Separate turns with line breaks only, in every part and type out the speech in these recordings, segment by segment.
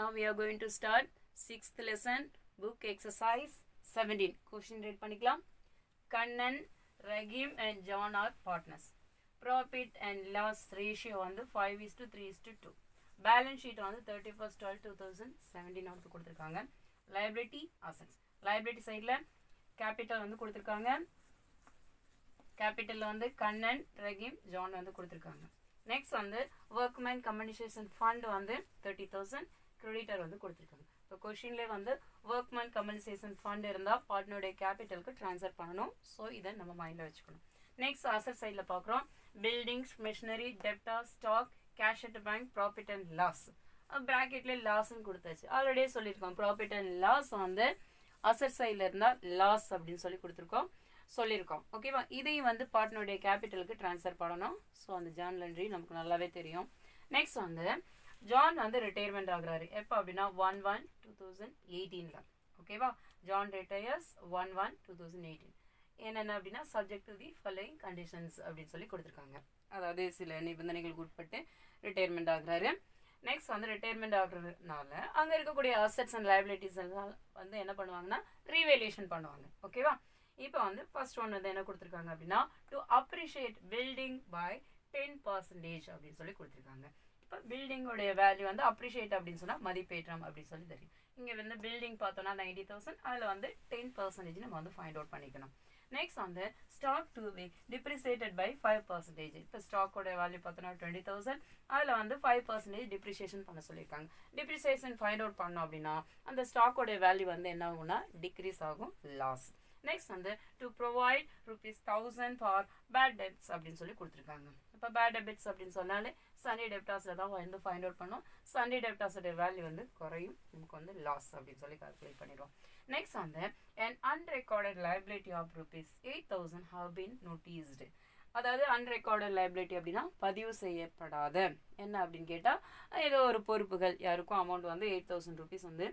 Now we are going to start 6th lesson, book exercise 17. Question read பண்ணிக்கலாம். Kannan, Rahim and John are partners. Profit and loss ratio வந்து 5:3:2. Balance sheet வந்து 31st/12/2017 வந்து கொடுத்திருக்காங்க. Liability assets. Liability sideல capital வந்து கொடுத்திருக்காங்க. Capital வந்து Kannan, Rahim, John வந்து கொடுத்திருக்காங்க. Next வந்து workman compensation fund வந்து 30,000 creditor வந்து கொடுத்திருக்காங்க. இப்போ கொஸ்டின்ல வந்து workman compensation fund இருந்தா பார்ட்னருடைய கேபிட்டலுக்கு ட்ரான்ஸ்ஃபர் பண்ணணும். ஸோ இதை நம்ம மைண்டில் வச்சுக்கணும். நெக்ஸ்ட் அசட் சைடில் பார்க்குறோம். Buildings, machinery, debtor, stock, cash at bank, profit and loss. ப்ராக்கெட்ல லாஸ்ன்னு கொடுத்தாச்சு. ஆல்ரெடியே சொல்லியிருக்கோம். ப்ராஃபிட் அண்ட் லாஸ் வந்து அசட் சைடில் இருந்தால் லாஸ் அப்படின்னு சொல்லி சொல்லியிருக்கோம். ஓகேவா? இதையும் வந்து பார்ட்னருடைய கேபிட்டலுக்கு ட்ரான்ஸ்ஃபர் பண்ணணும். ஸோ அந்த ஜார்னல் என்ட்ரி நமக்கு நல்லாவே தெரியும். நெக்ஸ்ட் வந்து ஜான் வந்து ரிட்டையர்மெண்ட் ஆகுறாரு. எப்போ அப்படின்னா 1/1/2018. ஓகேவா? John retires 1/1/2018. என்னென்ன அப்படின்னா subject to the following conditions அப்படின்னு சொல்லி கொடுத்துருக்காங்க. அதாவது சில நிபந்தனைகளுக்கு உட்பட்டு ரிட்டையர்மெண்ட் ஆகுறாரு. நெக்ஸ்ட் வந்து ரிட்டையர்மெண்ட் ஆகுறதுனால அங்கே இருக்கக்கூடிய அசட்ஸ் அண்ட் லைபிலிட்டிஸ் வந்து என்ன பண்ணுவாங்கன்னா ரீவேல்யூஷன் பண்ணுவாங்க. ஓகேவா? இப்போ வந்து ஃபர்ஸ்ட் ஒன் வந்து என்ன கொடுத்துருக்காங்க அப்படின்னா டு அப்ரிஷியேட் பில்டிங் பை 10% அப்படின்னு சொல்லி கொடுத்துருக்காங்க. இப்போ பில்டிங்கோடைய வேல்யூ வந்து அப்ரிஷியேட் அப்படின்னு சொன்னால் மதிப்பேற்றம் அப்படின்னு சொல்லி தெரியும். இங்கே வந்து பில்டிங் பார்த்தோன்னா 90,000, அதில் வந்து 10% நம்ம வந்து ஃபைண்ட் அவுட் பண்ணிக்கணும். நெக்ஸ்ட் வந்து ஸ்டாக் டு பி டிப்ரிசியேட்டட் பை 5%. இப்போ ஸ்டாக்கோட வேல்யூ பார்த்தோன்னா 20,000, அதில் வந்து 5% டிப்ரிசியேஷன் பண்ண சொல்லியிருக்காங்க. டிப்ரிசியேஷன் ஃபைண்ட் அவுட் பண்ணோம் அப்படின்னா அந்த ஸ்டாக்கோட வேல்யூ வந்து என்ன ஆகும்னா டிக்ரீஸ் ஆகும், லாஸ். நெக்ஸ்ட் வந்து to provide ₹1000 for bad debts அப்படின்னு சொல்லி கொடுத்துருக்காங்க. இப்போ பேட் டெபிட்ஸ் அப்படின்னு சொன்னாலே சண்டே டெப்டாஸில் தான் வந்து ஃபைண்ட் அவுட் பண்ணோம். சண்டே டெப்டாஸோட வேல்யூ வந்து குறையும், நமக்கு வந்து லாஸ் அப்படின்னு சொல்லி கால்குலேட் பண்ணிடுவோம். நெக்ஸ்ட் வந்து an unrecorded liability of ₹8,000 have been noticed. அதாவது அன்ரெக்கார்டட் லைபிலிட்டி அப்படின்னா பதிவு செய்யப்படாத என்ன அப்படின்னு கேட்டால் ஏதோ ஒரு பொறுப்புகள் யாருக்கும் அமௌண்ட் வந்து ₹8,000 வந்து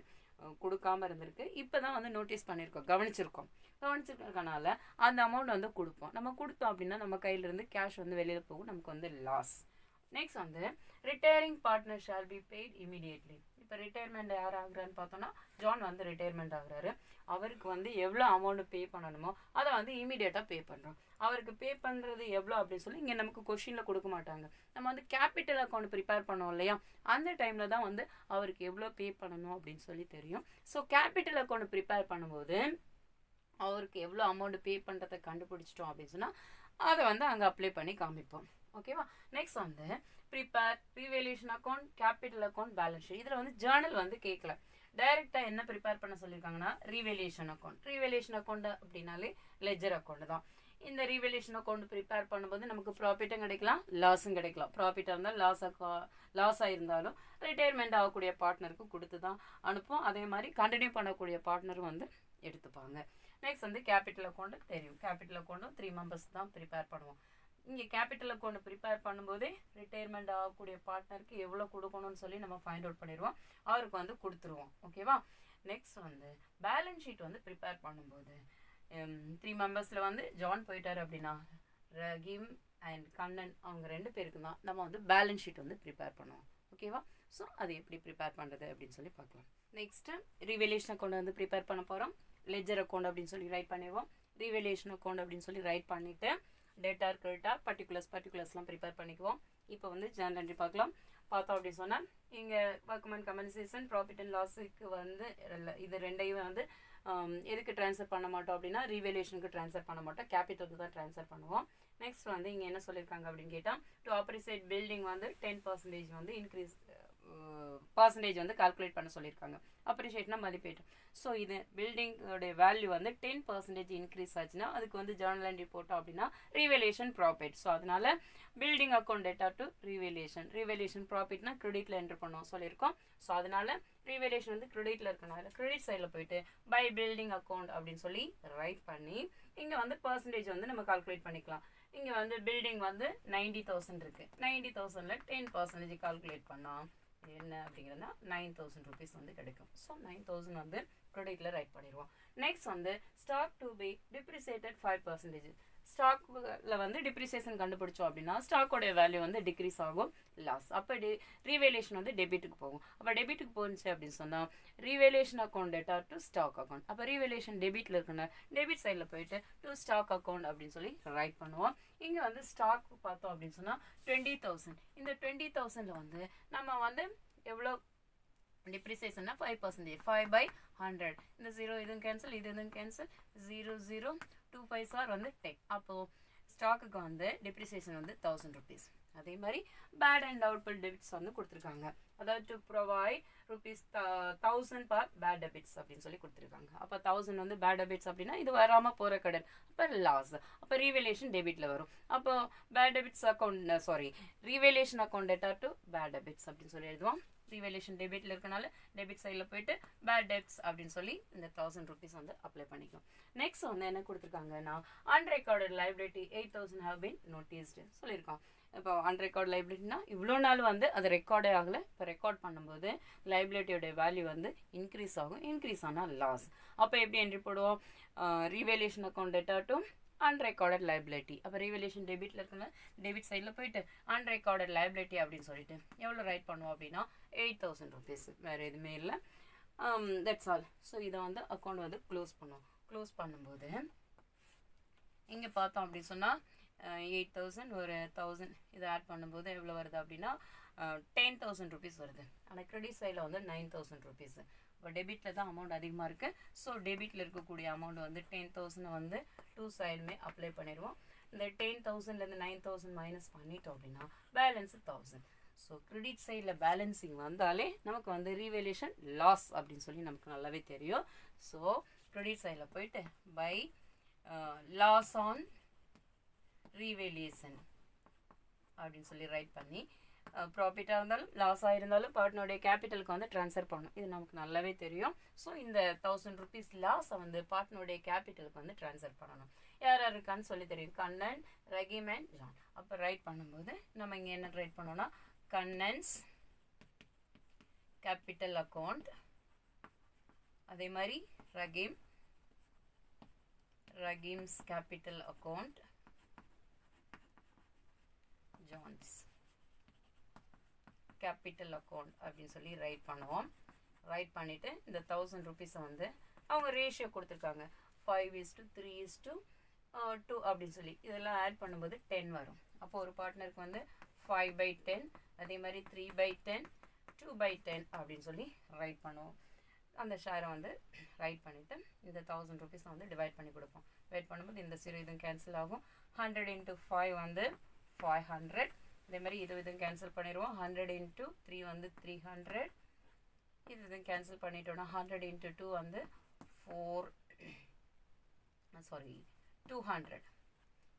கொடுக்காம இருந்திருக்கு. இப்போ தான் வந்து நோட்டீஸ் பண்ணியிருக்கோம், கவனிச்சிருக்கனால அந்த அமௌண்ட் வந்து கொடுப்போம். நம்ம கொடுத்தோம் அப்படின்னா நம்ம கையிலேருந்து கேஷ் வந்து வெளியில் போகும், நமக்கு வந்து லாஸ். நெக்ஸ்ட் வந்து retiring partner shall be paid immediately. இப்போ ரிட்டையர்மெண்ட் யார் ஆகுறான்னு பார்த்தோன்னா ஜான் வந்து ரிட்டையர்மெண்ட் ஆகுறாரு. அவருக்கு வந்து எவ்வளோ அமௌண்ட் பே பண்ணணுமோ அதை வந்து இமீடியட்டாக பே பண்ணுறோம். அவருக்கு பே பண்ணுறது எவ்வளோ அப்படின்னு சொல்லி இங்கே நமக்கு கொஷினில் கொடுக்க மாட்டாங்க. நம்ம வந்து கேபிட்டல் அக்கௌண்ட் ப்ரிப்பேர் பண்ணோம் இல்லையா, அந்த டைமில் தான் வந்து அவருக்கு எவ்வளோ பே பண்ணணும் அப்படின்னு சொல்லி தெரியும். ஸோ கேபிட்டல் அக்கௌண்ட் ப்ரிப்பேர் பண்ணும்போது அவருக்கு எவ்வளோ அமௌண்ட் பே பண்ணுறதை கண்டுபிடிச்சிட்டோம் அப்படின்னு சொன்னால் அதை வந்து அங்கே அப்ளை பண்ணி காமிப்போம். ஓகேவா? நெக்ஸ்ட் வந்து prepare revaluation account, capital account, balance sheet. இதில் வந்து ஜேர்னல் வந்து கேட்கல. டைரெக்டாக என்ன ப்ரிப்பேர் பண்ண சொல்லியிருக்காங்கன்னா ரீவேல்யூஷன் அக்கௌண்ட். ரீவேல்யூஷன் அக்கௌண்ட் அப்படின்னாலே லெஜர் அக்கௌண்ட் தான். இந்த ரீவேல்யூஷன் அக்கௌண்ட் ப்ரிப்பேர் பண்ணும்போது நமக்கு ப்ராஃபிட்டும் கிடைக்கலாம், லாஸும் கிடைக்கலாம். ப்ராஃபிட்டாக இருந்தால் லாஸாக இருந்தாலும் ரிட்டையர்மெண்ட் ஆகக்கூடிய பார்ட்னருக்கு கொடுத்து தான் அனுப்பும். அதே மாதிரி கண்டினியூ பண்ணக்கூடிய பார்ட்னரும் வந்து எடுத்துப்பாங்க. நெக்ஸ்ட் வந்து கேபிட்டல் அக்கௌண்ட் தெரியும். கேபிட்டல் அக்கௌண்ட்டும் 3 மெம்பர்ஸ் தான் ப்ரிப்பேர் பண்ணுவோம். இங்கே கேபிட்டல் அக்கௌண்ட் ப்ரிப்பேர் பண்ணும்போதே ரிட்டையர்மெண்ட் ஆகக்கூடிய பார்ட்னருக்கு எவ்வளோ கொடுக்கணும்னு சொல்லி நம்ம ஃபைண்ட் அவுட் பண்ணிடுவோம், அவருக்கு வந்து கொடுத்துருவோம். ஓகேவா? நெக்ஸ்ட் வந்து பேலன்ஸ் ஷீட் வந்து ப்ரிப்பேர் பண்ணும்போது 3 மெம்பர்ஸில் வந்து ஜான் போயிட்டார் அப்படின்னா ரஹீம் அண்ட் கண்ணன் அவங்க 2 பேருக்கு தான் நம்ம வந்து பேலன்ஸ் ஷீட் வந்து ப்ரிப்பேர் பண்ணுவோம். ஓகேவா? ஸோ அது எப்படி ப்ரிப்பேர் பண்ணுறது அப்படின்னு சொல்லி பார்க்கலாம். நெக்ஸ்ட்டு ரீவேல்யூஷன் அக்கௌண்ட் வந்து ப்ரிப்பேர் பண்ண போகிறோம். லெஜர் அக்கௌண்ட் அப்படின்னு சொல்லி ரைட் பண்ணிடுவோம். ரீவேல்யூஷன் அக்கௌண்ட் அப்படின்னு சொல்லி ரைட் பண்ணிவிட்டு டேட்டார் கிரெடிட்டார் பர்டிகுலர்ஸ்லாம் ப்ரிப்பேர் பண்ணிக்குவோம். இப்போ வந்து ஜேர்னல் என்ட்ரி பார்த்தோம் அப்படின்னு சொன்னால் இங்கே ஒர்க்மேன் கம்பன்சேஷன், ப்ராஃபிட் அண்ட் லாஸுக்கு வந்து இது ரெண்டையும் வந்து எதுக்கு ட்ரான்ஸ்ஃபர் பண்ண மாட்டோம் அப்படின்னா ரீவேல்யூஷனுக்கு ட்ரான்ஸ்ஃபர் பண்ண மாட்டோம், கேபிட்டலுக்கு தான் ட்ரான்ஸ்ஃபர் பண்ணுவோம். நெக்ஸ்ட் வந்து இங்கே என்ன சொல்லியிருக்காங்க அப்படின்னு கேட்டால் டு அப்ரிசியேட் பில்டிங் வந்து 10% வந்து இன்க்ரீஸ் பர்சன்டேஜ் வந்து கால்குலேட் பண்ண சொல்லியிருக்காங்க. அப்ரிஷியேட்னா மதிப்பேற்றம். ஸோ இது பில்டிங்கோடைய வேல்யூ வந்து 10% இன்க்ரீஸ் ஆச்சுன்னா அதுக்கு வந்து ஜேர்னல் என்ட்ரி போட்டோம் அப்படின்னா ரீவேல்யூஷன் ப்ராஃபிட். ஸோ அதனால building account data to revaluation ப்ராஃபிட்னா கிரெடிட்டில் என்ட்ரு பண்ணோம் சொல்லியிருக்கோம். ஸோ அதனால ரீவேல்யூஷன் வந்து கிரெடிட்டில் இருக்கனால கிரெடிட் சைடில் போயிட்டு பை பில்டிங் அக்கௌண்ட் அப்படின்னு சொல்லி ரைட் பண்ணி இங்கே வந்து பர்சன்டேஜ் வந்து நம்ம கால்குலேட் பண்ணிக்கலாம். இங்கே வந்து பில்டிங் வந்து 90,000 இருக்குது. 90,000ல் 10% கால்குலேட் பண்ணோம் என்ன அப்படிங்கிறதுனா ₹9,000 வந்து கிடைக்கும். ஸோ 9,000 வந்து கிரெடிட்டில் ரைட் பண்ணிடுவோம். நெக்ஸ்ட் வந்து ஸ்டாக் டு பி டிப்ரிசியேட்டட் 5%. ஸ்டாக்ல வந்து டிப்ரிசியேஷன் கண்டுபிடிச்சோம் அப்படின்னா ஸ்டாக்கோடைய வேல்யூ வந்து டிக்ரீஸ் ஆகும், லாஸ். அப்போ ரீவேல்யூஷன் வந்து டெபிட்டுக்கு போகும். அப்போ டெபிட்டுக்கு போச்சு அப்படின்னு சொன்னால் revaluation account data to stock account. அப்போ ரீவேல்யூஷன் டெபிட்டில் இருக்குன்னா டெபிட் சைடில் போயிட்டு டு ஸ்டாக் அக்கௌண்ட் அப்படின்னு சொல்லி ரைட் பண்ணுவோம். இங்கே வந்து ஸ்டாக் பார்த்தோம் அப்படின்னு சொன்னால் 20,000. இந்த 20,000ல் வந்து நம்ம வந்து எவ்வளோ டிப்ரிசியேஷன்னா 5%, 5/100. இந்த 0 இதுவும் கேன்சல், இது இதுவும் கேன்சல், 0 0 2 5 ஆர் வந்து 10. அப்போது ஸ்டாக்குக்கு வந்து டிப்ரிசியேஷன் வந்து 1000 rupees. அதே மாதிரி பேட் அண்ட் டவுட்ஃபுல் டெபிட்ஸ் வந்து கொடுத்துருக்காங்க. அதாவது to provide ₹1000 per bad debits அப்படின்னு சொல்லி கொடுத்துருக்காங்க. அப்போ 1000 வந்து பேட் டெபிட்ஸ் அப்படின்னா இது வராமல் போகிற கடன், அப்போ லாஸ். அப்போ ரீவேல்யூஷன் டெபிட்டில் வரும். அப்போ bad debits account revaluation account data to bad debits அப்படின்னு சொல்லி எழுதுவோம். ரீவேல்யூஷன் டெபிட்டில் இருக்கனால டெபிட் சைடில் போயிட்டு பேட் டெப்ட்ஸ் அப்படின்னு சொல்லி இந்த 1000 rupees வந்து அப்ளை பண்ணிக்கும். நெக்ஸ்ட் வந்து என்ன கொடுத்துருக்காங்கன்னா unrecorded liability 8,000 have been noticed சொல்லியிருக்கோம். இப்போ அன்ரெக்கார்ட் லைபிலிட்டினா இவ்வளோ நாள் வந்து அது ரெக்கார்டே ஆகலை. இப்போ ரெக்கார்ட் பண்ணும்போது லைபிலிட்டியோட வேல்யூ வந்து இன்க்ரீஸ் ஆகும். இன்க்ரீஸ் ஆனால் லாஸ். அப்போ எப்படி என்ட்ரி போடுவோம்? Revaluation account data to unrecorded liability. அப்போ ரீவேல்யூஷன் டெபிட்டில் இருக்கனால டெபிட் சைடில் போயிட்டு அன்ரெக்கார்டட் லைபிலிட்டி அப்படின்னு சொல்லிட்டு எவ்வளோ ரைட் பண்ணுவோம் அப்படின்னா 8,000 rupees. வேறு எதுவுமே இல்லை. That's all. ஸோ இதை வந்து அக்கௌண்ட் வந்து க்ளோஸ் பண்ணுவோம். க்ளோஸ் பண்ணும்போது இங்கே பார்த்தோம் அப்படின்னு சொன்னால் 8,000 ஒரு 1,000 இதை ஆட் பண்ணும்போது எவ்வளோ வருது அப்படின்னா 10,000 rupees வருது. ஆனால் கிரெடிட் சைடில் வந்து 9,000 rupees. இப்போ டெபிட்டில் தான் அமௌண்ட் அதிகமாக இருக்குது. ஸோ டெபிட்டில் இருக்கக்கூடிய அமௌண்ட் வந்து 10,000 வந்து டூ சைடுமே அப்ளை பண்ணிடுவோம். இந்த 10,000லேருந்து 9,000 மைனஸ் பண்ணிட்டோம் அப்படின்னா பேலன்ஸ் 1,000. ஸோ கிரெடிட் சைடில் பேலன்சிங் வந்தாலே நமக்கு வந்து ரீவேல்யூஷன் லாஸ் அப்படின்னு சொல்லி நமக்கு நல்லாவே தெரியும். ஸோ கிரெடிட் சைடில் போயிட்டு பை லாஸ் ஆன் ரீவேல்யூஷன் அப்படின்னு சொல்லி ரைட் பண்ணி ப்ராஃபிட்டாக இருந்தாலும் லாஸாக இருந்தாலும் பார்ட்னருடைய கேபிட்டலுக்கு வந்து ட்ரான்ஸ்ஃபர் பண்ணணும். இது நமக்கு நல்லாவே தெரியும். ஸோ இந்த 1,000 rupees லாஸை வந்து பார்ட்னருடைய கேபிட்டலுக்கு வந்து ட்ரான்ஸ்ஃபர் பண்ணணும். யார் யார் இருக்கான்னு சொல்லி தெரியும்? Kannan, Rahim and John. அப்போ ரைட் பண்ணும்போது நம்ம இங்கே என்ன ரைட் பண்ணோம்னா கண்ணன்ஸ் கேபிட்டல் அக்கௌண்ட், அதே மாதிரி Rahim's capital account, John's capital account அப்படின்னு சொல்லி ரைட் பண்ணுவோம். ரைட் பண்ணிவிட்டு இந்த 1,000 rupees வந்து அவங்க ரேஷியோ கொடுத்துருக்காங்க 5:3:2 அப்படின்னு சொல்லி இதெல்லாம் ஆட் பண்ணும்போது 10 வரும். அப்போ ஒரு பார்ட்னருக்கு வந்து 5/10, அதே மாதிரி 3/10, 2/10 அப்படின்னு சொல்லி ரைட் பண்ணுவோம். அந்த ஷேரை வந்து ரைட் பண்ணிவிட்டு இந்த 1,000 rupees வந்து டிவைட் பண்ணி கொடுப்போம். டிவைட் பண்ணும்போது இந்த 0 இதுவும் கேன்சல் ஆகும். 100 into 5 வந்து 500. அதே மாதிரி இதுவும் கேன்சல் பண்ணிடுவோம். 100 into 3 வந்து 300. இதுவும் கேன்சல் பண்ணிட்டோம்னா 100 into 2 வந்து 200.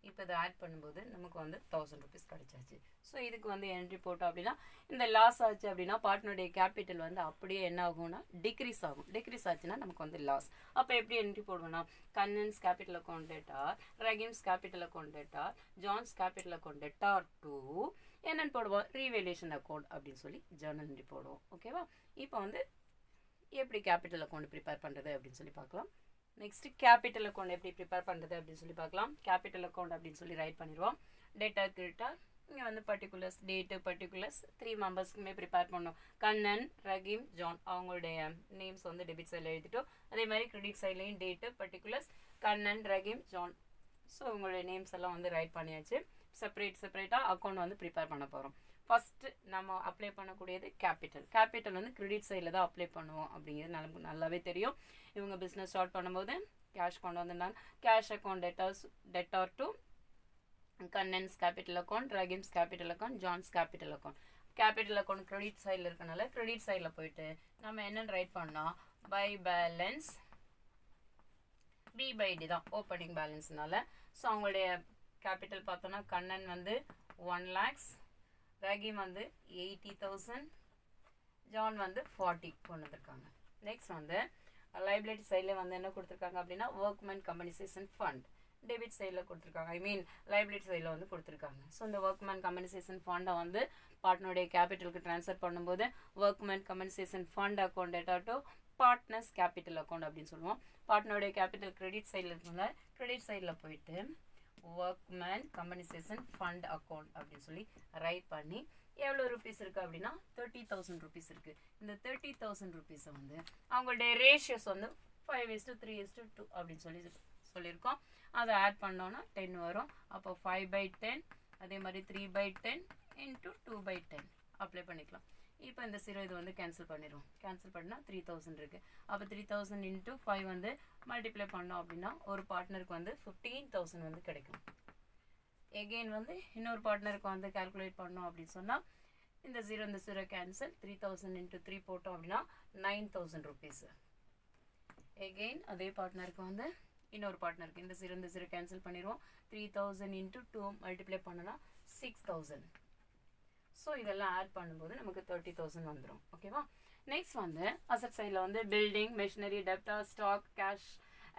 இப்போ இதை ஆட் பண்ணும்போது நமக்கு வந்து 1,000 rupees கிடைச்சாச்சு. ஸோ இதுக்கு வந்து என்ட்ரி போட்டோம் அப்படின்னா இந்த லாஸ் ஆச்சு அப்படின்னா பார்ட்னருடைய கேபிட்டல் வந்து அப்படியே என்ன ஆகும்னா டிக்ரீஸ் ஆகும். டிக்ரீஸ் ஆச்சுன்னா நமக்கு வந்து லாஸ். அப்போ எப்படி என்ட்ரி போடுவோம்னா Kannan's capital account debtor, Rahim's capital account debtor, John's capital account data to என்னென்னு போடுவோம் ரீவேல்யூஷன் அக்கௌண்ட் அப்படின்னு சொல்லி ஜர்னல் என்ட்ரி போடுவோம். ஓகேவா? இப்போ வந்து எப்படி கேபிட்டல் அக்கௌண்ட் ப்ரிப்பேர் பண்ணுறது அப்படின்னு சொல்லி பார்க்கலாம். நெக்ஸ்ட் கேபிட்டல் அக்கௌண்ட் எப்படி ப்ரிப்பேர் பண்ணுறது அப்படின்னு சொல்லி பார்க்கலாம். கேபிட்டல் அக்கௌண்ட் அப்படின்னு சொல்லி ரைட் பண்ணிடுவோம். டேட்டா கிரெடிட்டார் இங்கே வந்து பர்டிகுலர்ஸ் டேட்டு பர்டிகுலர்ஸ் 3 மெம்பர்ஸ்க்குமே ப்ரிப்பேர் பண்ணோம். கண்ணன், ரஹீம், ஜான் அவங்களுடைய நேம்ஸ் வந்து டெபிட் சைடில் எழுதிட்டோம். அதே மாதிரி கிரெடிட் சைட்லேயும் date particulars Kannan, Rahim, John. So உங்களுடைய நேம்ஸ் எல்லாம் வந்து ரைட் பண்ணியாச்சு. செப்பரேட்டாக அக்கௌண்ட் வந்து ப்ரிப்பேர் பண்ண போகிறோம். ஃபஸ்ட்டு நம்ம அப்ளை பண்ணக்கூடியது கேபிட்டல் வந்து கிரெடிட் சைடில் தான் அப்ளை பண்ணுவோம் அப்படிங்கிறது நமக்கு நல்லாவே தெரியும். இவங்க பிஸ்னஸ் ஸ்டார்ட் பண்ணும்போது கேஷ் கொண்டு வந்திருந்தாங்க. Cash account debtor to Kannan's capital account, Rahim's capital account, John's capital account. Capital account credit சைடில் இருக்கனால கிரெடிட் சைடில் போயிட்டு நம்ம என்னென்னு ரைட் பண்ணால் பை பேலன்ஸ் B/D தான் ஓப்பனிங் பேலன்ஸ்னால. ஸோ அவங்களுடைய கேபிட்டல் பார்த்தோன்னா கண்ணன் வந்து 1 lakhs, ரஹீம் வந்து 80,000, ஜான் வந்து 40 கொண்டு வந்திருக்காங்க. நெக்ஸ்ட் வந்து லைபிலிட்டி சைடில் வந்து என்ன கொடுத்துருக்காங்க அப்படின்னா ஒர்க்மேன் கம்பென்சேஷன் ஃபண்ட் டெபிட் சைடில் கொடுத்துருக்காங்க. லைபிலிட்டி சைடில் வந்து கொடுத்துருக்காங்க. ஸோ இந்த ஒர்க்மேன் கம்பென்சேஷன் ஃபண்டை வந்து பார்ட்னருடைய கேபிட்டலுக்கு ட்ரான்ஸ்ஃபர் பண்ணும்போது workmen compensation fund account data to partners capital account அப்படின்னு சொல்லுவோம். பார்ட்னருடைய கேபிட்டல் கிரெடிட் சைடில் இருக்கனால கிரெடிட் சைடில் போயிட்டு ஒர்க்மேன் கம்பெனிசேஷன் ஃபண்ட் அக்கௌண்ட் அப்படின்னு சொல்லி ரைட் பண்ணி எவ்வளோ ருபீஸ் இருக்குது அப்படின்னா 30,000 ருபீஸ் இருக்குது. இந்த 30,000 ருபீஸை வந்து அவங்களுடைய ரேஷியோஸ் வந்து 5:3:2 அப்படின்னு சொல்லியிருக்கோம். அதை ஆட் பண்ணோன்னா 10 வரும். அப்போ 5/10 அதே மாதிரி 3/10 இன்ட்டு 2/10 அப்ளை பண்ணிக்கலாம். இப்போ இந்த 0 இது வந்து கேன்சல் பண்ணிடுவோம். கேன்சல் பண்ணால் 3,000 இருக்குது. அப்போ 3,000 இன்ட்டு 5 வந்து மல்டிப்ளை பண்ணோம் அப்படின்னா ஒரு பார்ட்னருக்கு வந்து 15,000 வந்து கிடைக்கும். எகெயின் வந்து இன்னொரு பார்ட்னருக்கு வந்து கால்குலேட் பண்ணோம் அப்படின்னு சொன்னால் இந்த 0 கேன்சல் 3,000 இன்ட்டு 3 போட்டோம் அப்படின்னா 9,000 ருபீஸ். எகெயின் அதே பார்ட்னருக்கு வந்து இன்னொரு பார்ட்னருக்கு இந்த 0 கேன்சல் பண்ணிடுவோம். 3,000 இன்ட்டு 2 மல்டிப்ளை பண்ணனா 6,000. ஸோ இதெல்லாம் ஆட் பண்ணும்போது நமக்கு 30,000 வந்துடும். ஓகேவா? நெக்ஸ்ட் வந்து அசட் சைடில் வந்து building, machinery, debtor, stock, cash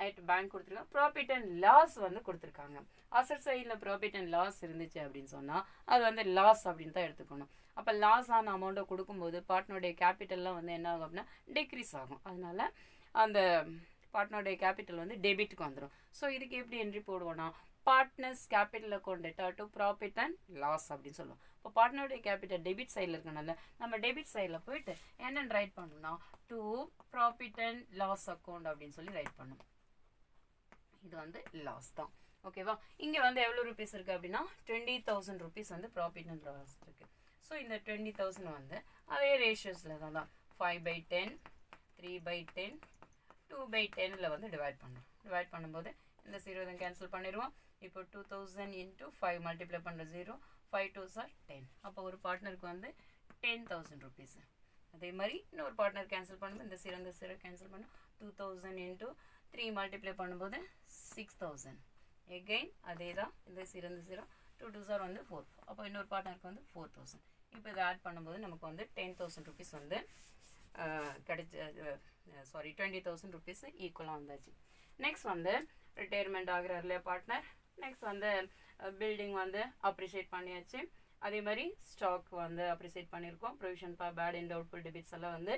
at bank கொடுத்துருக்காங்க. ப்ராஃபிட் அண்ட் லாஸ் வந்து கொடுத்துருக்காங்க. அசட் சைடில் ப்ராஃபிட் அண்ட் லாஸ் இருந்துச்சு அப்படின்னு சொன்னால் அது வந்து லாஸ் அப்படின்னு தான் எடுத்துக்கணும். அப்போ லாஸ் ஆன அமௌண்ட்டை கொடுக்கும்போது பார்ட்னருடைய கேபிட்டல்லாம் வந்து என்ன ஆகும் அப்படின்னா டிக்ரீஸ் ஆகும். அதனால அந்த பார்ட்னருடைய கேபிட்டல் வந்து டெபிட்டுக்கு வந்துடும். ஸோ இதுக்கு எப்படி என்ட்ரி போடுவோன்னா partners capital account data to profit and loss அப்படின்னு சொல்லுவோம். இப்போ பார்ட்னருடைய கேபிட்டல் டெபிட் சைடில் இருக்கனால நம்ம டெபிட் சைடில் போயிட்டு என்னென்னு ரைட் பண்ணணும்னா to profit and loss account அப்படின்னு சொல்லி ரைட் பண்ணணும். இது வந்து லாஸ் தான். ஓகேவா? இங்கே வந்து எவ்வளோ ருபீஸ் இருக்குது அப்படின்னா 20,000 ருபீஸ் வந்து ப்ராஃபிட் அண்ட் லாஸ் இருக்குது. ஸோ இந்த 20,000 வந்து அதே ரேஷியோஸில் தான் 5/10 3/10 2/10 வந்து டிவைட் பண்ணணும். டிவைட் பண்ணும்போது இந்த 0 கேன்சல் பண்ணிடுவோம். இப்போ 2,000 இன்ட்டு 5 மல்டிப்ளை பண்ணுற 0 5 2s are 10. அப்போ ஒரு பார்ட்னருக்கு வந்து 10,000 ருபீஸ். அதே மாதிரி இன்னொரு பார்ட்னர் கேன்சல் பண்ணும்போது இந்த 0 கேன்சல் பண்ணும். 2,000 இன்ட்டு 3 மல்டிப்ளை பண்ணும்போது 6,000. எகெயின் அதே தான் இந்த 0 2 2s are வந்து 4. அப்போ இன்னொரு பார்ட்னருக்கு வந்து 4,000. இப்போ இதை ஆட் பண்ணும்போது நமக்கு வந்து 10,000 ருபீஸ் வந்து சாரி 20,000 ருபீஸ் ஈக்குவலாக வந்தாச்சு. நெக்ஸ்ட் வந்து ரிட்டையர்மெண்ட் ஆகிற இல்லையா பார்ட்னர். நெக்ஸ்ட் வந்து பில்டிங் வந்து அப்ரிஷியேட் பண்ணியாச்சு. அதே மாதிரி ஸ்டாக் வந்து அப்ரிஷியேட் பண்ணியிருக்கோம். Provision for bad and doubtful debits எல்லாம் வந்து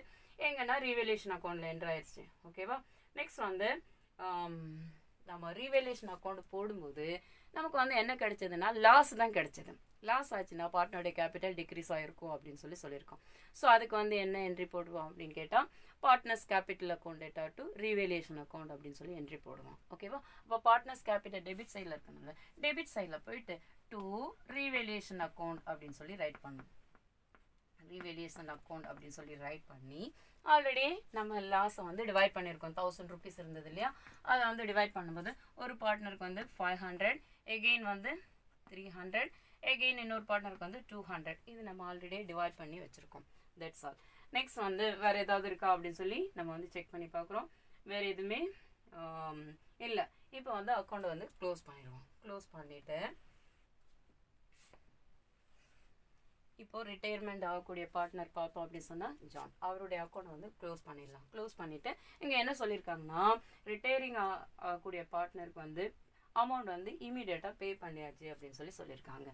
எங்கன்னா ரீவேல்யூஷன் அக்கௌண்ட்டில் என்ட்ரு ஆயிடுச்சு. ஓகேவா? நெக்ஸ்ட் வந்து நம்ம ரீவேல்யூஷன் அக்கௌண்ட் போடும்போது நமக்கு வந்து என்ன கிடைச்சதுன்னா லாஸ் தான் கிடைச்சது. லாஸ் ஆச்சுன்னா பார்ட்னருடைய கேபிட்டல் டிக்ரீஸ் ஆகிருக்கும் அப்படின்னு சொல்லியிருக்கோம். ஸோ அதுக்கு வந்து என்ன என்ட்ரி போடுவோம் அப்படின்னு கேட்டால் partners capital account data to revaluation account அப்படின்னு சொல்லி என்ட்ரி போடுவோம். ஓகேவா? அப்போ பார்ட்னர்ஸ் கேபிட்டல் டெபிட் சைடில் இருக்கணும்ல, டெபிட் சைடில் போயிட்டு டு ரீவேல்யூஷன் அக்கௌண்ட் அப்படின்னு சொல்லி ரைட் பண்ணணும். ரீவேல்யூஷன் அக்கௌண்ட் அப்படின்னு சொல்லி ரைட் பண்ணி ஆல்ரெடி நம்ம லாஸை வந்து டிவைட் பண்ணியிருக்கோம். 1,000 ருபீஸ் இருந்தது இல்லையா, அதை வந்து டிவைட் பண்ணும்போது ஒரு பார்ட்னருக்கு வந்து 500, எகெயின் வந்து 300, எகெயின் இன்னொரு பார்ட்னருக்கு வந்து 200. இது நம்ம ஆல்ரெடி டிவைட் பண்ணி வச்சுருக்கோம். That's all. நெக்ஸ்ட் வந்து வேறு ஏதாவது இருக்கா அப்படின்னு சொல்லி நம்ம வந்து செக் பண்ணி பார்க்குறோம். வேறு எதுவுமே இல்லை. இப்போ வந்து அக்கௌண்ட்டை வந்து க்ளோஸ் பண்ணிடுவோம். க்ளோஸ் பண்ணிவிட்டு இப்போ ரிட்டையர்மெண்ட் ஆகக்கூடிய பார்ட்னர் பார்த்தோம் அப்படின்னு சொன்னால் ஜான், அவருடைய அக்கௌண்ட் வந்து க்ளோஸ் பண்ணிடலாம். க்ளோஸ் பண்ணிவிட்டு இங்கே என்ன சொல்லியிருக்காங்கன்னா ரிட்டையரிங் ஆகக்கூடிய பார்ட்னருக்கு வந்து அமௌண்ட் வந்து இமீடியட்டாக பே பண்ணியாச்சு அப்படின்னு சொல்லியிருக்காங்க.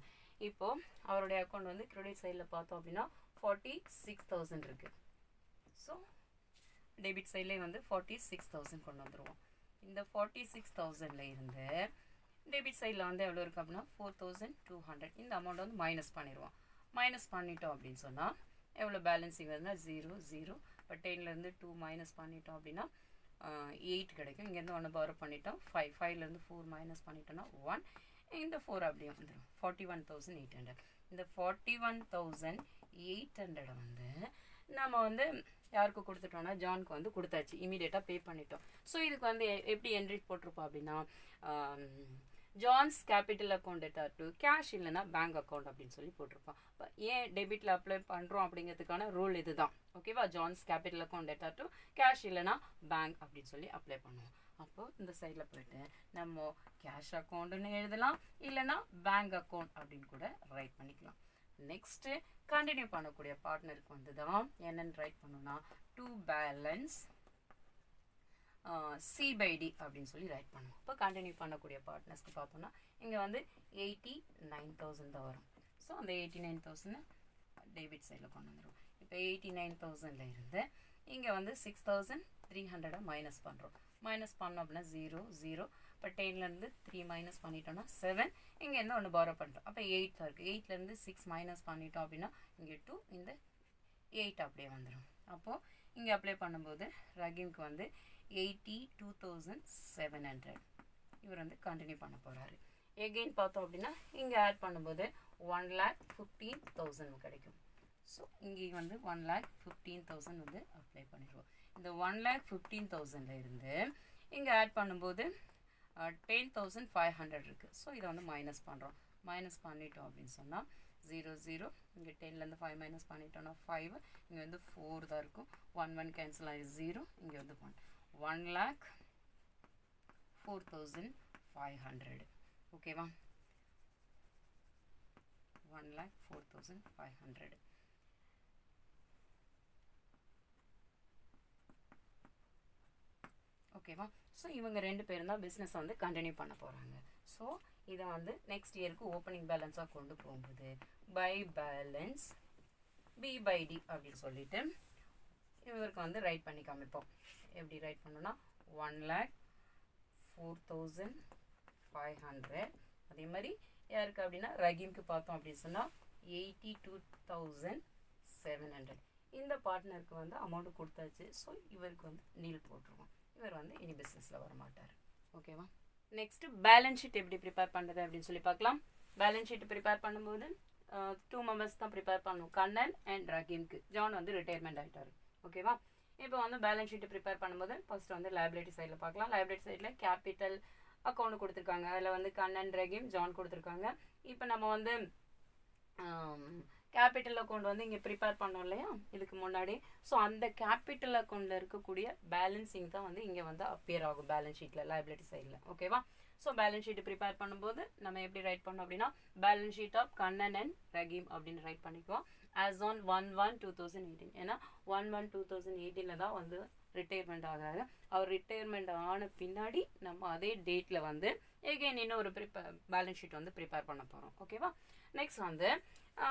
இப்போது அவருடைய அக்கௌண்ட் வந்து கிரெடிட் சைடில் பார்த்தோம் அப்படின்னா 46,000 இருக்குது. ஸோ டெபிட் சைட்லேயே வந்து 46,000 கொண்டு வந்துடுவோம். இந்த 46,000ல் இருந்து டெபிட் சைடில் வந்து எவ்வளோ இருக்குது அப்படின்னா 4,200. இந்த அமௌண்ட் வந்து மைனஸ் பண்ணிடுவோம். மைனஸ் பண்ணிட்டோம் அப்படின்னு சொன்னால் எவ்வளோ பேலன்ஸிங் வருதுன்னா 0 0. இப்போ 10லேருந்து 2 மைனஸ் பண்ணிட்டோம் அப்படின்னா 8 கிடைக்கும். இங்கேருந்து 1 பாரோ பண்ணிட்டோம் 5. 5லேருந்து 4 மைனஸ் பண்ணிட்டோம்னா 1. இந்த 4 அப்படியே வந்துடும் 41,800. இந்த 41,800 வந்து நம்ம வந்து யாருக்கு கொடுத்துட்டோம்னா ஜானுக்கு வந்து கொடுத்தாச்சு. இமீடியட்டாக பே பண்ணிட்டோம். ஸோ இதுக்கு வந்து எப்படி என்ட்ரி போட்டிருப்போம் அப்படின்னா John's capital account data to cash இல்லைனா பேங்க் அக்கௌண்ட் அப்படின்னு சொல்லி போட்டிருப்போம். இப்போ ஏன் டெபிட்டில் அப்ளை பண்ணுறோம் அப்படிங்கிறதுக்கான ரூல் இது தான். ஓகேவா? John's capital account data to cash இல்லைனா பேங்க் அப்படின்னு சொல்லி அப்ளை பண்ணுவோம். அப்போது இந்த சைடில் போய்ட்டு நம்ம கேஷ் அக்கௌண்ட்டுன்னு எழுதலாம், இல்லைனா பேங்க் அக்கௌண்ட் அப்படின்னு கூட ரைட் பண்ணிக்கலாம். நெக்ஸ்ட்டு கண்டினியூ பண்ணக்கூடிய பார்ட்னருக்கு வந்து தான் என்னென்னு ரைட் பண்ணோன்னா டு பேலன்ஸ் C/D அப்படின்னு சொல்லி ரைட் பண்ணுவோம். இப்போ கண்டினியூ பண்ணக்கூடிய பார்ட்னர்ஸ்க்கு பார்த்தோம்னா இங்கே வந்து 89,000 தான் வரும். ஸோ அந்த 89,000 டெபிட் சைடில் கொண்டு வந்துடும். இப்போ 89,000ல் இருந்து இங்கே வந்து 6,300 மைனஸ் பண்ணுறோம். மைனஸ் பண்ணோம் அப்படின்னா 0 0. இப்போ 10லேருந்து 3 மைனஸ் பண்ணிட்டோம்னா 7. இங்கேருந்து ஒன்று பாரோ பண்ணுறோம். அப்போ 8 தான் இருக்குது. 8லேருந்து 6 மைனஸ் பண்ணிட்டோம் அப்படின்னா இங்கே 2, இந்த 8 அப்படியே வந்துடும். அப்போது இங்கே அப்ளை பண்ணும்போது ரஹீம்க்கு வந்து 82,700 இவர் வந்து கண்டினியூ பண்ண போகிறாரு. எகெயின் பார்த்தோம் அப்படின்னா இங்கே ஆட் பண்ணும்போது 1,15,000 கிடைக்கும். ஸோ இங்கே வந்து 1,15,000 வந்து அப்ளை பண்ணிடுவோம். இந்த 1,15,000 இருந்து இங்கே ஆட் பண்ணும்போது 10,500 இருக்குது. ஸோ இதை வந்து மைனஸ் பண்ணுறோம். மைனஸ் பண்ணிட்டோம் அப்படின்னு சொன்னால் 0 0. இங்கே 10லேருந்து 5 மைனஸ் பண்ணிட்டோம்னா 5. இங்கே வந்து 4 தான் இருக்கும். 1 1 கேன்சல் ஆகி 0. இங்கே வந்து 1,04,500. ஓகேவா? 1,04,500. ஓகேவா? ஸோ இவங்க 2 பேரும் தான் பிஸ்னஸ் வந்து கண்டினியூ பண்ண போகிறாங்க. ஸோ இதை வந்து நெக்ஸ்ட் இயருக்கு ஓப்பனிங் பேலன்ஸாக கொண்டு போகும்போது பை பேலன்ஸ் B/D அப்படின்னு சொல்லிட்டு இவருக்கு வந்து ரைட் பண்ணி காமிப்போம். எப்படி ரைட் பண்ணோன்னா 1,04,500. அதே மாதிரி யாருக்கு அப்படின்னா ரஹீம்க்கு பார்த்தோம் அப்படின்னு சொன்னால் 82,700. இந்த பார்ட்னருக்கு வந்து அமௌண்ட் கொடுத்தாச்சு. ஸோ இவருக்கு வந்து நீல் போட்டுருவோம். இவர் வந்து இனி பிஸ்னஸில் வரமாட்டார். ஓகேவா? நெக்ஸ்ட்டு பேலன்ஸ் ஷீட் எப்படி ப்ரிப்பேர் பண்ணுறது அப்படின்னு சொல்லி பார்க்கலாம். பேலன்ஸ் ஷீட் ப்ரிப்பேர் பண்ணும்போது 2 மெம்பர்ஸ் தான் ப்ரிப்பேர் பண்ணுவோம். கண்ணன் அண்ட் ரஹீம்க்கு. ஜான் வந்து ரிட்டையர்மெண்ட் ஆகிட்டார். ஓகேவா? இப்போ வந்து பேலன்ஸ் ஷீட் ப்ரிப்பேர் பண்ணும்போது ஃபர்ஸ்ட் வந்து லைபிலிட்டி சைடில் பார்க்கலாம். லைபிலிட்டி சைடில் கேபிட்டல் அக்கௌண்ட் கொடுத்துருக்காங்க. அதில் வந்து கண்ணன், ரஹீம், ஜான் கொடுத்துருக்காங்க. இப்போ நம்ம வந்து கேபிட்டல் அக்கௌண்ட் வந்து இங்கே ப்ரிப்பேர் பண்ணோம் இல்லையா இதுக்கு முன்னாடி. ஸோ அந்த கேபிட்டல் அக்கௌண்ட்டில் இருக்கக்கூடிய பேலன்ஸிங் தான் வந்து இங்கே வந்து அப்பியர் ஆகும் பேலன்ஸ் ஷீட்டில் லைபிலிட்டி சைடில். ஓகேவா? ஸோ பேலன்ஸ் ஷீட் ப்ரிப்பேர் பண்ணும்போது நம்ம எப்படி ரைட் பண்ணோம் அப்படின்னா balance sheet of Kannan and Rahim அப்படின்னு ரைட் பண்ணிக்குவோம். As on 1/1/2018. ஏன்னா 1/1/2018 தான் வந்து ரிட்டையர்மெண்ட் ஆகிறாரு. அவர் ரிட்டையர்மெண்ட் ஆன பின்னாடி நம்ம அதே டேட்டில் வந்து எகெயின் இன்னும் ஒரு பேலன்ஸ் ஷீட் வந்து ப்ரிப்பேர் பண்ண போகிறோம். ஓகேவா? நெக்ஸ்ட் வந்து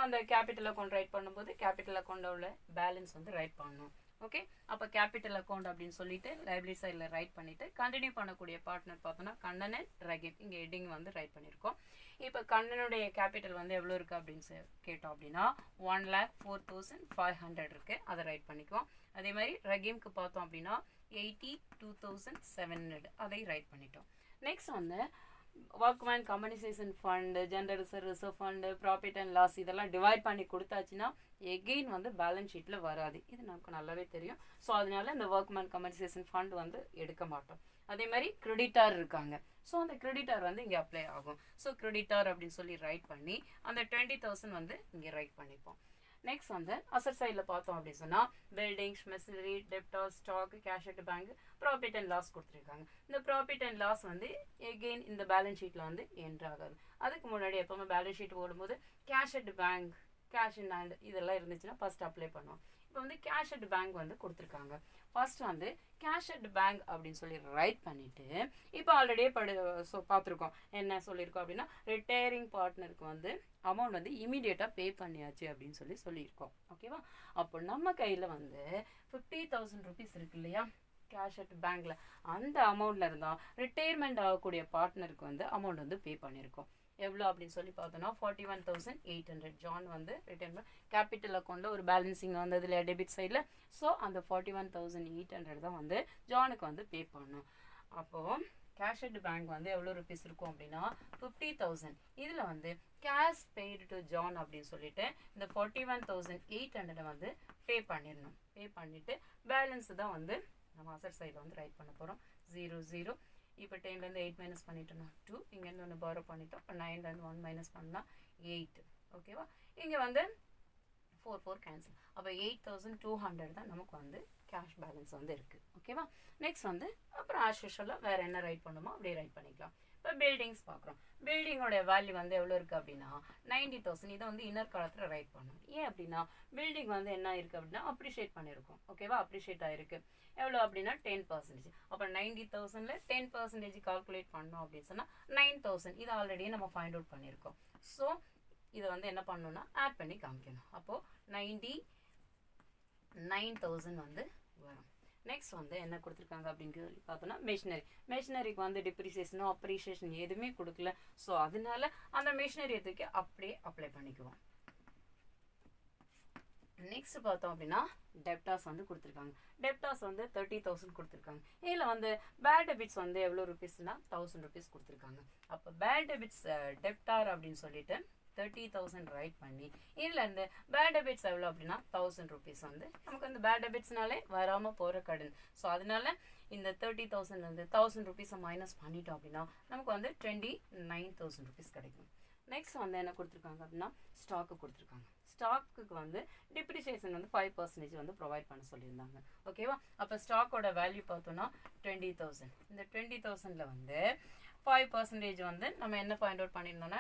அந்த கேபிட்டல் அக்கௌண்ட் ரைட் பண்ணும்போது கேபிட்டல் அக்கௌண்ட்டில் உள்ள பேலன்ஸ் வந்து ரைட் பண்ணணும். ஓகே, அப்போ கேபிட்டல் அக்கௌண்ட் அப்படின்னு சொல்லிட்டு லைபிலிட்டி சைடில் ரைட் பண்ணிவிட்டு கண்டினியூ பண்ணக்கூடிய பார்ட்னர் பார்த்தோன்னா கண்ணன் அண்ட் ரஹீம். இங்கே ஹெட்டிங் வந்து ரைட் பண்ணியிருக்கோம். இப்போ கண்ணனுடைய கேபிட்டல் வந்து எவ்வளோ இருக்குது அப்படின்னு கேட்டோம் அப்படின்னா 1,04,500 இருக்குது. அதை ரைட் பண்ணிக்குவோம். அதே மாதிரி ரஹீம்க்கு பார்த்தோம் அப்படின்னா 82,700 அதை ரைட் பண்ணிட்டோம். நெக்ஸ்ட் வந்து workman compensation fund, general reserve fund, profit and loss இதெல்லாம் டிவைட் பண்ணி கொடுத்தாச்சுன்னா எகெயின் வந்து பேலன்ஸ் ஷீட்டில் வராது. இது நமக்கு நல்லாவே தெரியும். ஸோ அதனால இந்த ஒர்க்மேன் கம்பெனிசேஷன் ஃபண்ட் வந்து எடுக்க மாட்டோம். அதே மாதிரி கிரெடிட்டார் இருக்காங்க. ஸோ அந்த கிரெடிட்டார் வந்து இங்கே அப்ளை ஆகும். ஸோ கிரெடிட்டார் அப்படின்னு சொல்லி ரைட் பண்ணி அந்த 20,000 வந்து இங்கே ரைட் பண்ணிப்போம். நெக்ஸ்ட் வந்து அசட் சைடில் பார்த்தோம் அப்படின்னு சொன்னால் buildings, machinery, debtor, stock, cash at bank, profit and loss கொடுத்துருக்காங்க. இந்த ப்ராஃபிட் அண்ட் லாஸ் வந்து எகெயின் இந்த பேலன்ஸ் ஷீட்டில் வந்து என்ட்ரு ஆகாது. அதுக்கு முன்னாடி எப்போவுமே பேலன்ஸ் ஷீட் போடும்போது cash at bank, cash in hand இதெல்லாம் இருந்துச்சுன்னா ஃபர்ஸ்ட் அப்ளை பண்ணுவோம். இப்போ வந்து கேஷ் அட் பேங்க் வந்து கொடுத்துருக்காங்க. ஃபர்ஸ்ட் வந்து கேஷ் அட் பேங்க் அப்படின்னு சொல்லி ரைட் பண்ணிவிட்டு இப்போ ஆல்ரெடியே பார்த்துருக்கோம். என்ன சொல்லியிருக்கோம் அப்படின்னா ரிட்டையரிங் பார்ட்னருக்கு வந்து அமௌண்ட் வந்து இமீடியட்டாக பே பண்ணியாச்சு அப்படின்னு சொல்லியிருக்கோம். ஓகேவா? அப்போ நம்ம கையில் வந்து 50,000 rupees இருக்கு இல்லையா கேஷ் அட் பேங்க்கில், அந்த அமௌண்ட்டில் இருந்தால் ரிட்டையர்மெண்ட் ஆகக்கூடிய பார்ட்னருக்கு வந்து அமௌண்ட் வந்து பே பண்ணியிருக்கோம். எவ்வளோ அப்படின்னு சொல்லி பார்த்தோன்னா 41,800. ஜான் வந்து ரிட்டர்ன் கேபிட்டல் அக்கௌண்ட்டில் ஒரு பேலன்சிங் வந்தது இல்லையா டெபிட் சைடில். ஸோ அந்த 41,800 தான் வந்து ஜானுக்கு வந்து பே பண்ணணும். அப்போது கேஷ் அட் பேங்க் வந்து எவ்வளோ ருபீஸ் இருக்கும் அப்படின்னா 50,000. இதில் வந்து கேஷ் பெய்டு டு ஜான் அப்படின்னு சொல்லிட்டு இந்த 41,800 வந்து பே பண்ணிடணும். பே பண்ணிவிட்டு பேலன்ஸு தான் வந்து நம்ம அசட் சைடில் வந்து ரைட் பண்ண போகிறோம். 0 0. இப்போ 10லேருந்து 8 மைனஸ் பண்ணிட்டோம்னா 2. இங்கேருந்து ஒன்று பாரோ பண்ணிட்டோம். இப்போ 9லேருந்து 1 மைனஸ் பண்ணால் 8. ஓகேவா? இங்கே வந்து 4 4 கேன்சல். அப்போ 8,200 தான் நமக்கு வந்து கேஷ் பேலன்ஸ் வந்து இருக்குது. ஓகேவா? நெக்ஸ்ட் வந்து அப்புறம் ஆஸ் யூஷுவலாக வேறு என்ன ரைட் பண்ணுமோ அப்படியே ரைட் பண்ணிக்கலாம். இப்போ பில்டிங்ஸ் பார்க்குறோம். பில்டிங்கோட வேல்யூ வந்து எவ்வளோ இருக்குது அப்படின்னா 90,000. இதை வந்து இன்னர் காலத்தில் ரைட் பண்ணணும். ஏன் அப்படின்னா பில்டிங் வந்து என்ன இருக்குது அப்படின்னா அப்ரிஷியேட் பண்ணியிருக்கோம். ஓகேவா? அப்ரிஷியேட் ஆகிருக்கு. எவ்வளோ அப்படின்னா 10%. அப்போ 90,000ல் 10% கால்குலேட் பண்ணோம் அப்படின்னு சொன்னால் 9,000. இதை ஆல்ரெடி நம்ம ஃபைண்ட் அவுட் பண்ணியிருக்கோம். ஸோ இதை வந்து என்ன பண்ணணும்னா ஆட் பண்ணி காமிக்கணும். அப்போது 99,000 வந்து வரும். நெக்ஸ்ட் வந்து என்ன கொடுத்துருக்காங்க அப்படின்னு சொல்லி பார்த்தோம்னா மெஷினரிக்கு வந்து டிப்ரிசியேஷனோ அப்ரிசியேஷன் எதுவுமே கொடுக்கல. ஸோ அதனால அந்த மெஷினரியை தூக்கி அப்படியே அப்ளை பண்ணிக்குவோம். நெக்ஸ்ட் பார்த்தோம் அப்படின்னா டெப்டாஸ் வந்து கொடுத்துருக்காங்க. டெப்டாஸ் வந்து 30,000 கொடுத்துருக்காங்க. இதில் வந்து பேட் டெபிட்ஸ் வந்து எவ்வளோ ருபீஸ்னா 1000 ருபீஸ் கொடுத்துருக்காங்க. அப்போ பேட் டெபிட்ஸ் டெப்டார் அப்படின்னு சொல்லிட்டு 30,000 ரைட் பண்ணி இதில் இருந்து பேட் டெபிட்ஸ் எவ்வளோ அப்படின்னா 1000 ருபீஸ் வந்து நமக்கு வந்து பேட் டெபிட்ஸ்னாலே வராமல் போகிற கடன். ஸோ அதனால இந்த 30,000 வந்து 1000 ருபீஸை மைனஸ் பண்ணிட்டோம் அப்படின்னா நமக்கு வந்து 29,000 ருபீஸ் கிடைக்கும். நெக்ஸ்ட் வந்து என்ன கொடுத்துருக்காங்க அப்படின்னா ஸ்டாக்கு கொடுத்துருக்காங்க. ஸ்டாக்குக்கு வந்து டிப்ரிசியேஷன் வந்து 5% வந்து ப்ரொவைட் பண்ண சொல்லியிருந்தாங்க. ஓகேவா? அப்போ ஸ்டாக்கோட வேல்யூ பார்த்தோன்னா 20,000. இந்த 20,000ல் வந்து 5% வந்து நம்ம என்ன ஃபைண்ட் அவுட் பண்ணியிருந்தோம்னா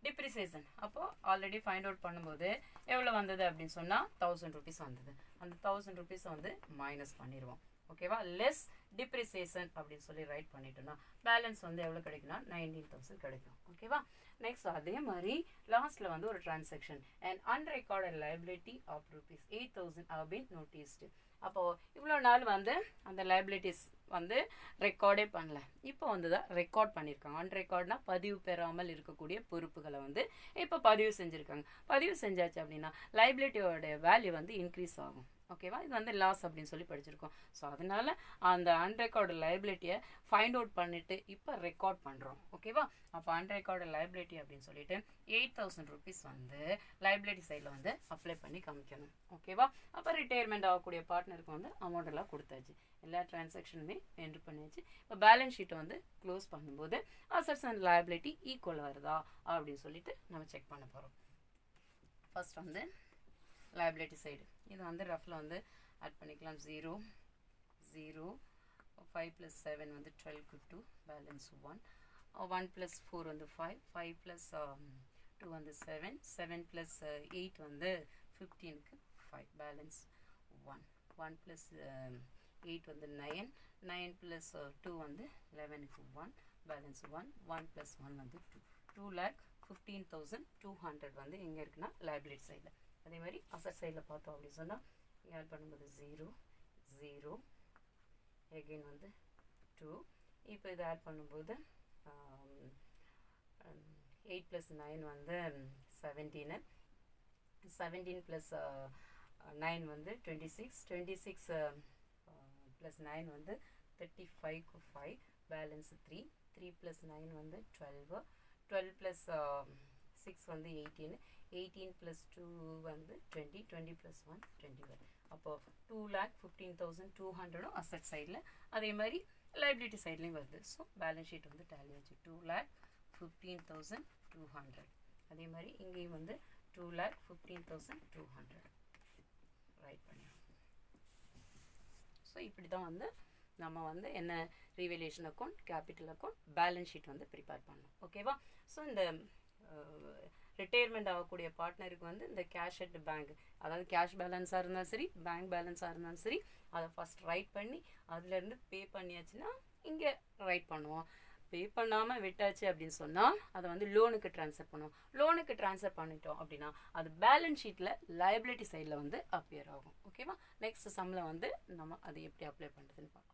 டிப்ரிசியேஷன். அப்போ ஆல்ரெடி ஃபைண்ட் அவுட் பண்ணும்போது எவ்வளோ வந்தது அப்படின்னு சொன்னால் 1000 ருபீஸ் வந்தது. அந்த 1000 ருபீஸை வந்து மைனஸ் பண்ணிடுவோம். ஓகேவா? லெஸ் டிப்ரிசியேஷன் அப்படின்னு சொல்லி ரைட் பண்ணிட்டோம்னா பேலன்ஸ் வந்து எவ்வளோ கிடைக்குன்னா 19,000 கிடைக்கும். ஓகேவா? நெக்ஸ்ட் அதே மாதிரி லாஸ்ட்டில் வந்து ஒரு transaction and unrecorded liability of rupees 8,000 have been noticed. அப்போது இவ்வளோ நாள் வந்து அந்த லைபிலிட்டிஸ் வந்து ரெக்கார்டே பண்ணல. இப்போ வந்து தான் ரெக்கார்ட் பண்ணியிருக்காங்க. அன்ரெக்கார்ட்னா பதிவு பெறாமல் இருக்கக்கூடிய பொறுப்புகளை வந்து இப்போ பதிவு செஞ்சுருக்காங்க. பதிவு செஞ்சாச்சு அப்படின்னா லைபிலிட்டியோட வேல்யூ வந்து இன்க்ரீஸ் ஆகும். ஓகேவா? இது வந்து லாஸ் அப்படின்னு சொல்லி படிச்சிருக்கோம். ஸோ அதனால அந்த அன்ரெக்கார்டு லைபிலிட்டியை ஃபைண்ட் அவுட் பண்ணிட்டு இப்போ ரெக்கார்ட் பண்ணுறோம். ஓகேவா? அப்போ அன்ரெக்கார்டு லைபிலிட்டி அப்படின்னு சொல்லிட்டு 8,000 ருபீஸ் வந்து லைபிலிட்டி சைடில் வந்து அப்ளை பண்ணி காமிக்கணும். ஓகேவா? அப்போ ரிட்டையர்மெண்ட் ஆகக்கூடிய பார்ட்னருக்கு வந்து அமௌண்ட் எல்லாம் கொடுத்தாச்சு. எல்லா டிரான்சாக்ஷனுமே என்ட்ரு பண்ணியாச்சு. இப்போ பேலன்ஸ் ஷீட்டை வந்து க்ளோஸ் பண்ணும்போது அசட்ஸ் அண்ட் லைபிலிட்டி ஈக்குவல் வருதா அப்படின்னு சொல்லிட்டு நம்ம செக் பண்ண போகிறோம். ஃபர்ஸ்ட் வந்து லைபிலிட்டி சைடு இது வந்து ரஃபில் வந்து ஆட் பண்ணிக்கலாம். 0 0 5 + 7 வந்து 12க்கு 2 பேலன்ஸ் 1 1 + 4 வந்து 5 5 + 2 வந்து 7 7 + 8 வந்து 15க்கு 5 பேலன்ஸ் 1 1 + 8 வந்து 9 9 + 2 வந்து 11க்கு 1 பேலன்ஸ் 1 1 + 1 வந்து 2 2,15,200 வந்து எங்கே இருக்குன்னா லைபிலிட்டி சைடில். அதே மாதிரி அசட் சைடில் பார்த்தோம் அப்படின்னு சொன்னால் இங்கே ஆட் பண்ணும்போது 0 0 எகெயின் வந்து 2. இப்போ இதை ஆட் பண்ணும்போது 8 + 9 வந்து 17 17 + 9 வந்து 26 26 + 9 வந்து 35க்கு 5 பேலன்ஸ் 3 3 + 9 வந்து 12 12 + 6 வந்து 18 18 + 2 வந்து 20 20 + 1 21. அப்போது 2,15,200 அசட் சைடில் அதே மாதிரி லைபிலிட்டி சைட்லேயும் வருது. ஸோ பேலன்ஸ் ஷீட் வந்து டேலி ஆச்சு 2,15,200. அதே மாதிரி இங்கேயும் வந்து 2,15,200 ரைட் பண்ணிடுவோம். ஸோ இப்படி தான் வந்து நம்ம வந்து என்ன revolution account, capital account, balance sheet வந்து ப்ரிப்பேர் பண்ணணும். ஓகேவா? ஸோ இந்த ரிட்டையர்மெண்ட் ஆகக்கூடிய பார்ட்னருக்கு வந்து இந்த கேஷ் அட் பேங்க், அதாவது கேஷ் பேலன்ஸாக இருந்தாலும் சரி பேங்க் பேலன்ஸாக இருந்தாலும் சரி அதை ஃபஸ்ட் ரைட் பண்ணி அதுலேருந்து பே பண்ணியாச்சுன்னா இங்கே ரைட் பண்ணுவோம். பே பண்ணாமல் விட்டாச்சு அப்படின்னு சொன்னால் அதை வந்து லோனுக்கு ட்ரான்ஸ்ஃபர் பண்ணுவோம். லோனுக்கு ட்ரான்ஸ்ஃபர் பண்ணிட்டோம் அப்படின்னா அது பேலன்ஸ் ஷீட்டில் லைபிலிட்டி சைடில் வந்து அப்பியர் ஆகும். ஓகேவா? நெக்ஸ்ட் சம்மில் வந்து நம்ம அதை எப்படி அப்ளை பண்ணுறதுன்னு பார்க்கலாம்.